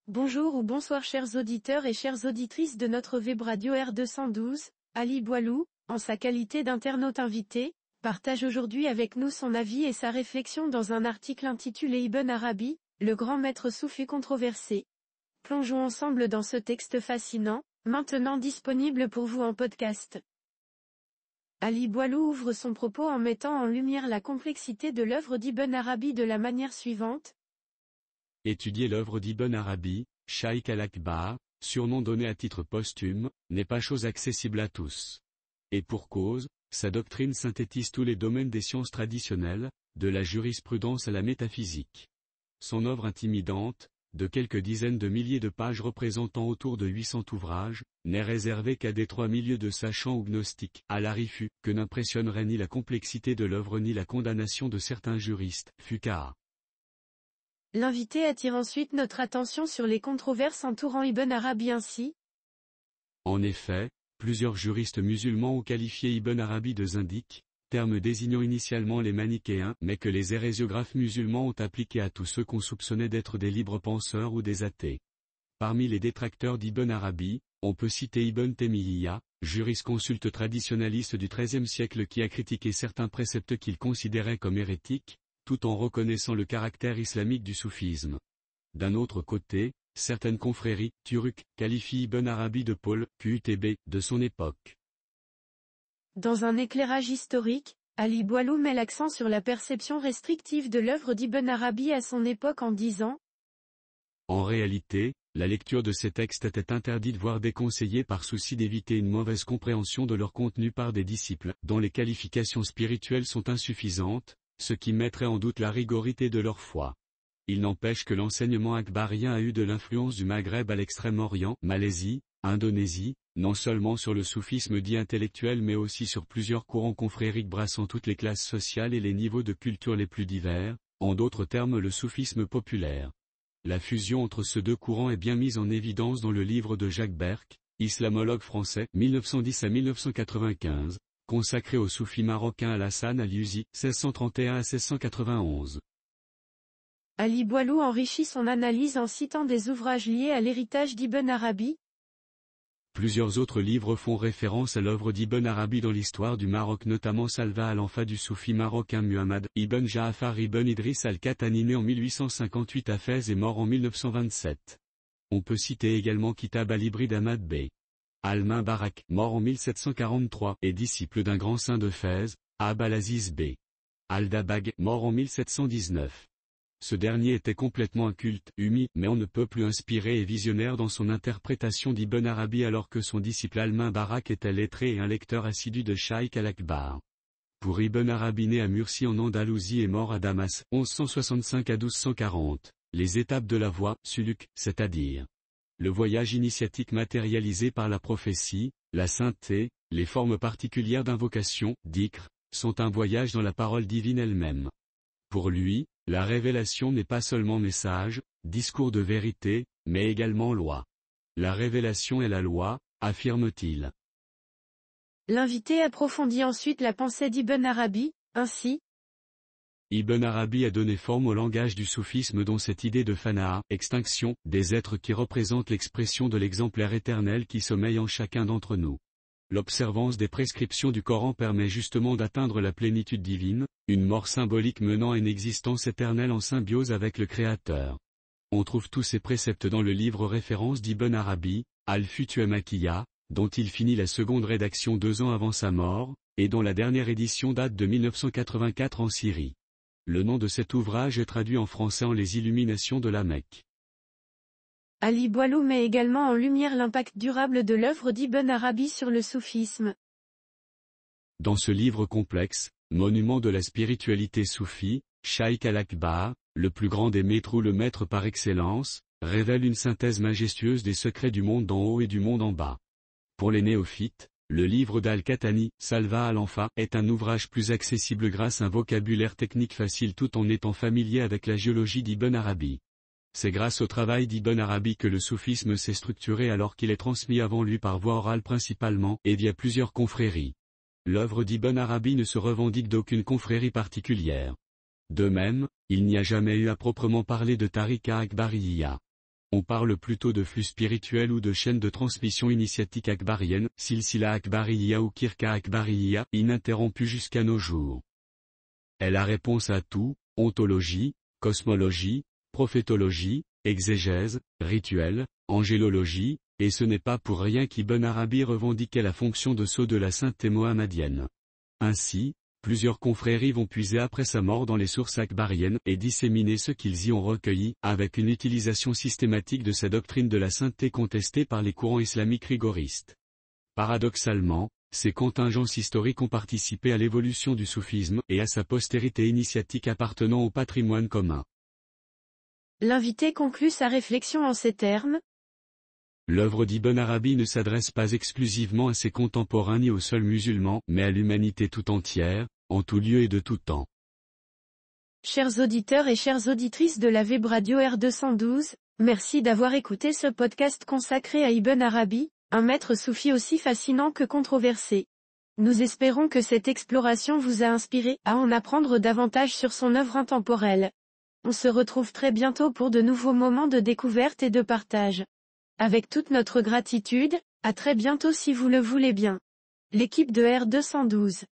Bonjour ou bonsoir chers auditeurs et chères auditrices de notre web radio R212, Ali Boilou, en sa qualité d'internaute invité, partage aujourd'hui avec nous son avis et sa réflexion dans un article intitulé Ibn Arabi, le grand maître soufi controversé. Plongeons ensemble dans ce texte fascinant, maintenant disponible pour vous en podcast. Ali Boilou ouvre son propos en mettant en lumière la complexité de l'œuvre d'Ibn Arabi de la manière suivante. Étudier l'œuvre d'Ibn Arabi, Shaykh al-Akbar, surnom donné à titre posthume, n'est pas chose accessible à tous. Et pour cause, sa doctrine synthétise tous les domaines des sciences traditionnelles, de la jurisprudence à la métaphysique. Son œuvre intimidante, de quelques dizaines de milliers de pages représentant autour de 800 ouvrages, n'est réservée qu'à d'étroits milieux de sachants ou gnostiques, à l'arifu, que n'impressionnerait ni la complexité de l'œuvre ni la condamnation de certains juristes, fuqaha. L'invité attire ensuite notre attention sur les controverses entourant Ibn Arabi ainsi. En effet, plusieurs juristes musulmans ont qualifié Ibn Arabi de zindique, terme désignant initialement les manichéens, mais que les hérésiographes musulmans ont appliqué à tous ceux qu'on soupçonnait d'être des libres penseurs ou des athées. Parmi les détracteurs d'Ibn Arabi, on peut citer Ibn Taymiyya, jurisconsulte traditionnaliste du XIIIe siècle qui a critiqué certains préceptes qu'il considérait comme hérétiques, tout en reconnaissant le caractère islamique du soufisme. D'un autre côté, certaines confréries, turques, qualifient Ibn Arabi de Paul, QUTB, de son époque. Dans un éclairage historique, Ali Boilou met l'accent sur la perception restrictive de l'œuvre d'Ibn Arabi à son époque en disant : En réalité, la lecture de ces textes était interdite voire déconseillée par souci d'éviter une mauvaise compréhension de leur contenu par des disciples, dont les qualifications spirituelles sont insuffisantes, ce qui mettrait en doute la rigorité de leur foi. Il n'empêche que l'enseignement akbarien a eu de l'influence du Maghreb à l'Extrême-Orient, Malaisie, Indonésie, non seulement sur le soufisme dit intellectuel mais aussi sur plusieurs courants confrériques brassant toutes les classes sociales et les niveaux de culture les plus divers, en d'autres termes le soufisme populaire. La fusion entre ces deux courants est bien mise en évidence dans le livre de Jacques Berck, islamologue français, 1910 à 1995, consacré au soufi marocain Al-Hassan al-Yuzi, 1631 à 1691. Ali Boilou enrichit son analyse en citant des ouvrages liés à l'héritage d'Ibn Arabi. Plusieurs autres livres font référence à l'œuvre d'Ibn Arabi dans l'histoire du Maroc, notamment Salva al-Anfa du soufi marocain Muhammad Ibn Ja'afar Ibn Idriss al-Qahtani né en 1858 à Fès et mort en 1927. On peut citer également Kitab al-Ibrid Ahmad Bey Al-Mubarak, mort en 1743, et disciple d'un grand saint de Fès, Abd al-Aziz Bey Al-Dabag, mort en 1719. Ce dernier était complètement inculte, mais on ne peut plus inspiré et visionnaire dans son interprétation d'Ibn Arabi alors que son disciple Al-Mubarak était lettré et un lecteur assidu de Shaykh al-Akbar. Pour Ibn Arabi né à Murcie en Andalousie et mort à Damas, 1165 à 1240, les étapes de la voie, suluk, c'est-à-dire le voyage initiatique matérialisé par la prophétie, la sainteté, les formes particulières d'invocation, dhikr, sont un voyage dans la parole divine elle-même. Pour lui, la révélation n'est pas seulement message, discours de vérité, mais également loi. La révélation est la loi, affirme-t-il. L'invité approfondit ensuite la pensée d'Ibn Arabi, ainsi. Ibn Arabi a donné forme au langage du soufisme dont cette idée de fana'a, extinction, des êtres qui représentent l'expression de l'exemplaire éternel qui sommeille en chacun d'entre nous. L'observance des prescriptions du Coran permet justement d'atteindre la plénitude divine, une mort symbolique menant à une existence éternelle en symbiose avec le Créateur. On trouve tous ces préceptes dans le livre référence d'Ibn Arabi, Al-Futuh Makkiyya, dont il finit la seconde rédaction 2 ans avant sa mort, et dont la dernière édition date de 1984 en Syrie. Le nom de cet ouvrage est traduit en français en Les Illuminations de la Mecque. Ali Boilou met également en lumière l'impact durable de l'œuvre d'Ibn Arabi sur le soufisme. Dans ce livre complexe, monument de la spiritualité soufie, Shaykh al-Akbar, le plus grand des maîtres ou le maître par excellence, révèle une synthèse majestueuse des secrets du monde d'en haut et du monde en bas. Pour les néophytes, le livre d'Al-Qahtani, Salva al-Anfa, est un ouvrage plus accessible grâce à un vocabulaire technique facile tout en étant familier avec la géologie d'Ibn Arabi. C'est grâce au travail d'Ibn Arabi que le soufisme s'est structuré alors qu'il est transmis avant lui par voie orale principalement et via plusieurs confréries. L'œuvre d'Ibn Arabi ne se revendique d'aucune confrérie particulière. De même, il n'y a jamais eu à proprement parler de tariqa akbariyya. On parle plutôt de flux spirituel ou de chaîne de transmission initiatique akbarienne, silsila akbariyya ou kirka akbariyya, ininterrompue jusqu'à nos jours. Elle a réponse à tout, ontologie, cosmologie, prophétologie, exégèse, rituel, angélologie, et ce n'est pas pour rien qu'Ibn Arabi revendiquait la fonction de sceau de la sainteté mohammadienne. Ainsi, plusieurs confréries vont puiser après sa mort dans les sources akbariennes et disséminer ce qu'ils y ont recueilli, avec une utilisation systématique de sa doctrine de la sainteté contestée par les courants islamiques rigoristes. Paradoxalement, ces contingences historiques ont participé à l'évolution du soufisme et à sa postérité initiatique appartenant au patrimoine commun. L'invité conclut sa réflexion en ces termes. L'œuvre d'Ibn Arabi ne s'adresse pas exclusivement à ses contemporains ni aux seuls musulmans, mais à l'humanité tout entière, en tout lieu et de tout temps. Chers auditeurs et chères auditrices de la Web Radio R212, merci d'avoir écouté ce podcast consacré à Ibn Arabi, un maître soufi aussi fascinant que controversé. Nous espérons que cette exploration vous a inspiré à en apprendre davantage sur son œuvre intemporelle. On se retrouve très bientôt pour de nouveaux moments de découverte et de partage. Avec toute notre gratitude, à très bientôt si vous le voulez bien. L'équipe de R212.